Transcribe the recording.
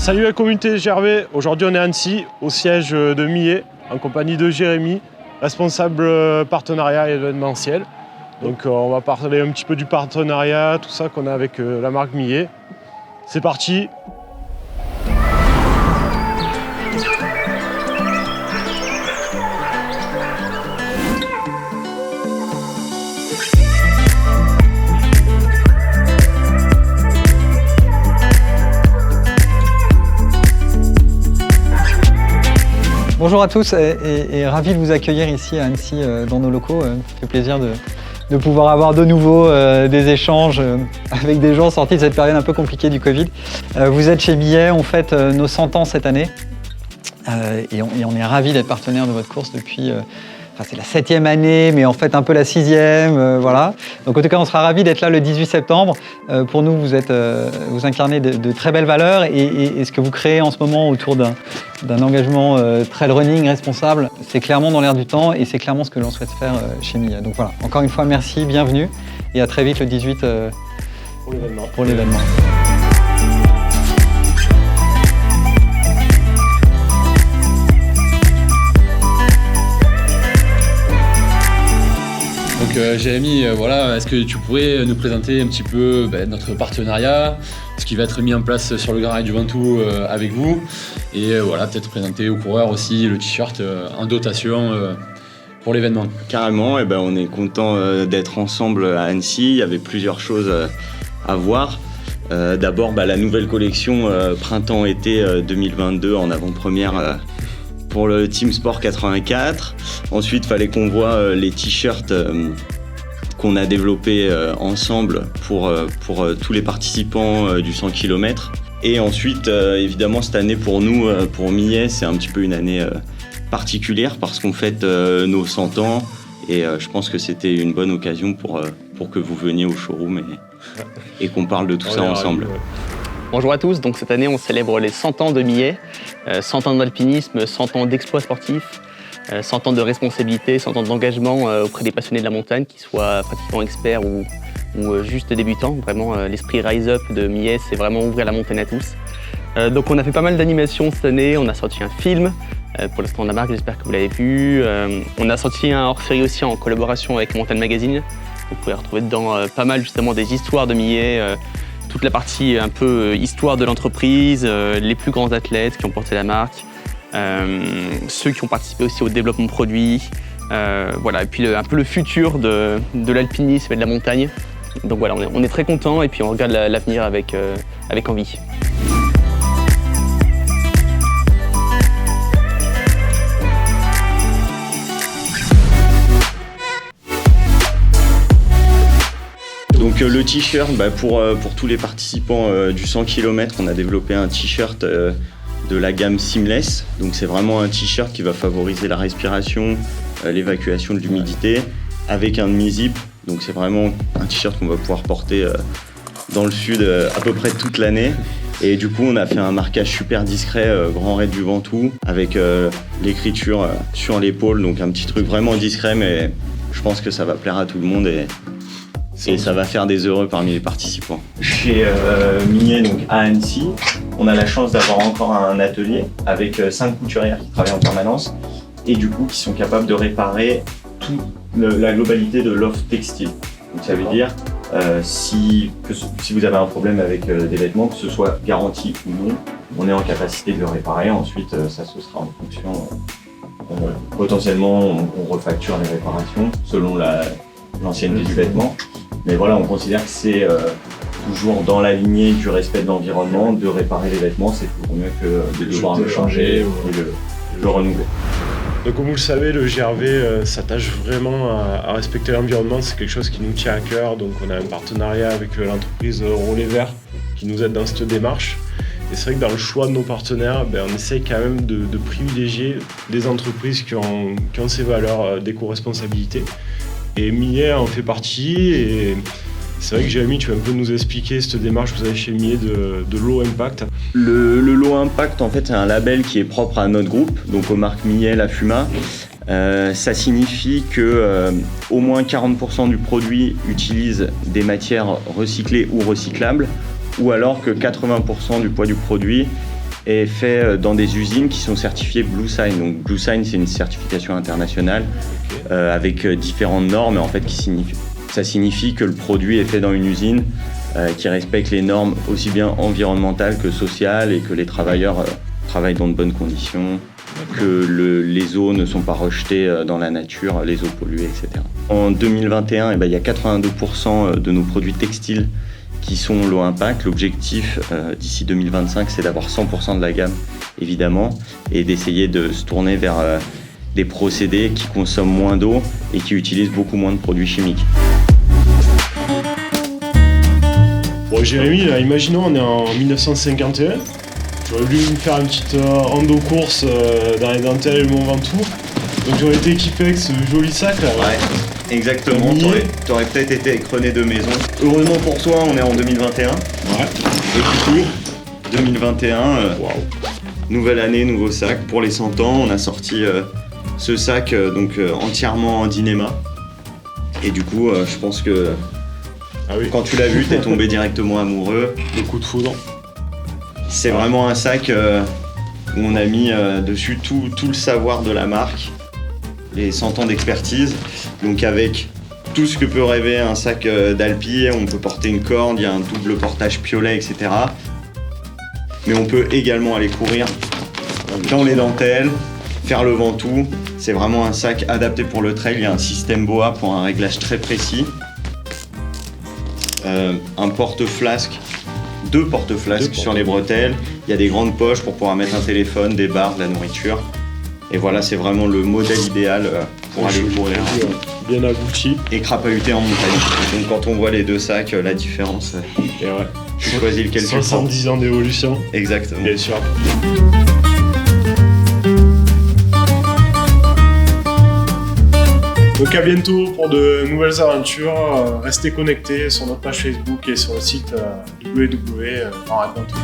Salut la communauté Gervais, aujourd'hui on est à Annecy, au siège de Millet, en compagnie de Jérémy, responsable partenariat et événementiel. Donc on va parler un petit peu du partenariat, tout ça qu'on a avec la marque Millet. C'est parti. Bonjour à tous et ravi de vous accueillir ici à Annecy dans nos locaux. Ça fait plaisir de pouvoir avoir de nouveau des échanges avec des gens sortis de cette période un peu compliquée du Covid. Vous êtes chez Millet, on fête nos 100 ans cette année et on est ravis d'être partenaire de votre course depuis... c'est la 7e année, mais en fait un peu la 6e, voilà. Donc en tout cas, on sera ravis d'être là le 18 septembre. Pour nous, vous incarnez de très belles valeurs et ce que vous créez en ce moment autour d'un engagement trail running responsable, c'est clairement dans l'air du temps et c'est clairement ce que l'on souhaite faire chez Millet. Donc voilà, encore une fois, merci, bienvenue et à très vite le 18 pour l'événement. Donc Jérémy, voilà, est-ce que tu pourrais nous présenter un petit peu notre partenariat, ce qui va être mis en place sur le Grand Raid du Ventoux avec vous, et voilà, peut-être présenter aux coureurs aussi le t-shirt en dotation pour l'événement. Carrément, on est content d'être ensemble à Annecy. Il y avait plusieurs choses à voir. D'abord, la nouvelle collection printemps-été 2022 en avant-première pour le Team Sport 84. Ensuite, il fallait qu'on voit les t-shirts qu'on a développés ensemble pour tous les participants du 100 km. Et ensuite, évidemment, cette année pour nous, pour Millet, c'est un petit peu une année particulière parce qu'on fête nos 100 ans. Et je pense que c'était une bonne occasion pour que vous veniez au showroom et qu'on parle de tout ça ensemble. Bonjour à tous, donc cette année on célèbre les 100 ans de Millet, 100 ans d'alpinisme, 100 ans d'exploits sportifs, 100 ans de responsabilité, 100 ans d'engagement auprès des passionnés de la montagne, qu'ils soient pratiquants experts ou juste débutants. Vraiment l'esprit Rise Up de Millet, c'est vraiment ouvrir la montagne à tous. Donc on a fait pas mal d'animations cette année, on a sorti un film pour l'instant de la marque, j'espère que vous l'avez vu. On a sorti un hors-série aussi en collaboration avec Montagne Magazine. Vous pouvez retrouver dedans pas mal justement des histoires de Millet, toute la partie un peu histoire de l'entreprise, les plus grands athlètes qui ont porté la marque, ceux qui ont participé aussi au développement produit, voilà, et puis un peu le futur de l'alpinisme et de la montagne. Donc voilà, on est très contents et puis on regarde l'avenir avec envie. Donc le t-shirt, pour tous les participants du 100 km, on a développé un t-shirt de la gamme Seamless. Donc c'est vraiment un t-shirt qui va favoriser la respiration, l'évacuation de l'humidité, avec un demi-zip. Donc c'est vraiment un t-shirt qu'on va pouvoir porter dans le sud à peu près toute l'année. Et du coup on a fait un marquage super discret, Grand Raid du Ventoux, avec l'écriture sur l'épaule. Donc un petit truc vraiment discret, mais je pense que ça va plaire à tout le monde et ça va faire des heureux parmi les participants. Chez Millet, donc à Annecy, on a la chance d'avoir encore un atelier avec 5 couturières qui travaillent en permanence et du coup qui sont capables de réparer toute la globalité de l'offre textile. Donc ça veut dire si vous avez un problème avec des vêtements, que ce soit garanti ou non, on est en capacité de le réparer. Ensuite, ça se sera en fonction. Potentiellement, on refacture les réparations selon l'ancienneté du vêtement. Mais voilà, on considère que c'est toujours dans la lignée du respect de l'environnement, de réparer les vêtements, c'est toujours mieux que de devoir le changer et le renouveler. Donc comme vous le savez, le GRV s'attache vraiment à respecter l'environnement, c'est quelque chose qui nous tient à cœur. Donc on a un partenariat avec l'entreprise Relais Vert qui nous aide dans cette démarche. Et c'est vrai que dans le choix de nos partenaires, on essaye quand même de privilégier des entreprises qui ont ces valeurs d'éco-responsabilité. Et Millet en fait partie et c'est vrai que Jérémy, tu vas un peu nous expliquer cette démarche que vous avez chez Millet de Low Impact. Le Low Impact, en fait, c'est un label qui est propre à notre groupe, donc aux marques Millet, La Fuma. Ça signifie que au moins 40% du produit utilise des matières recyclées ou recyclables, ou alors que 80% du poids du produit est fait dans des usines qui sont certifiées BlueSign. Donc BlueSign, c'est une certification internationale avec différentes normes. En fait, ça signifie que le produit est fait dans une usine qui respecte les normes aussi bien environnementales que sociales et que les travailleurs travaillent dans de bonnes conditions, que les eaux ne sont pas rejetées dans la nature, les eaux polluées, etc. En 2021, il y a 82% de nos produits textiles qui sont low impact. L'objectif d'ici 2025, c'est d'avoir 100% de la gamme, évidemment, et d'essayer de se tourner vers des procédés qui consomment moins d'eau et qui utilisent beaucoup moins de produits chimiques. Bon, Jérémy, là, imaginons on est en 1951. J'aurais voulu me faire une petite rando-course dans les dentelles et le Mont Ventoux. Donc j'aurais été équipé avec ce joli sac là. Ouais, exactement. T'aurais peut-être été avec René de Maison. Heureusement pour toi, on est en 2021. Ouais. Et du coup, 2021, nouvelle année, nouveau sac. Pour les 100 ans, on a sorti ce sac entièrement en Dynéma. Et du coup, je pense que quand tu l'as vu, t'es tombé directement amoureux. Le coup de foudre. C'est vraiment un sac où on a mis dessus tout le savoir de la marque, les 100 ans d'expertise. Donc avec tout ce que peut rêver un sac d'Alpi, on peut porter une corde, il y a un double portage piolet, etc. Mais on peut également aller courir dans les dentelles, faire le Ventoux. C'est vraiment un sac adapté pour le trail, il y a un système BOA pour un réglage très précis. Un porte-flasque. Deux porte-flasques sur les bretelles. Il y a des grandes poches pour pouvoir mettre un téléphone, des barres, de la nourriture. Et voilà, c'est vraiment le modèle idéal pour aller courir. Bien abouti. Et crapahuter en montagne. Donc quand on voit les deux sacs, la différence, Et ouais. tu choisis lequel tu prends. 70 ans d'évolution. Exactement. Bien sûr. Donc à bientôt pour de nouvelles aventures. Restez connectés sur notre page Facebook et sur le site www.vanradeventoux.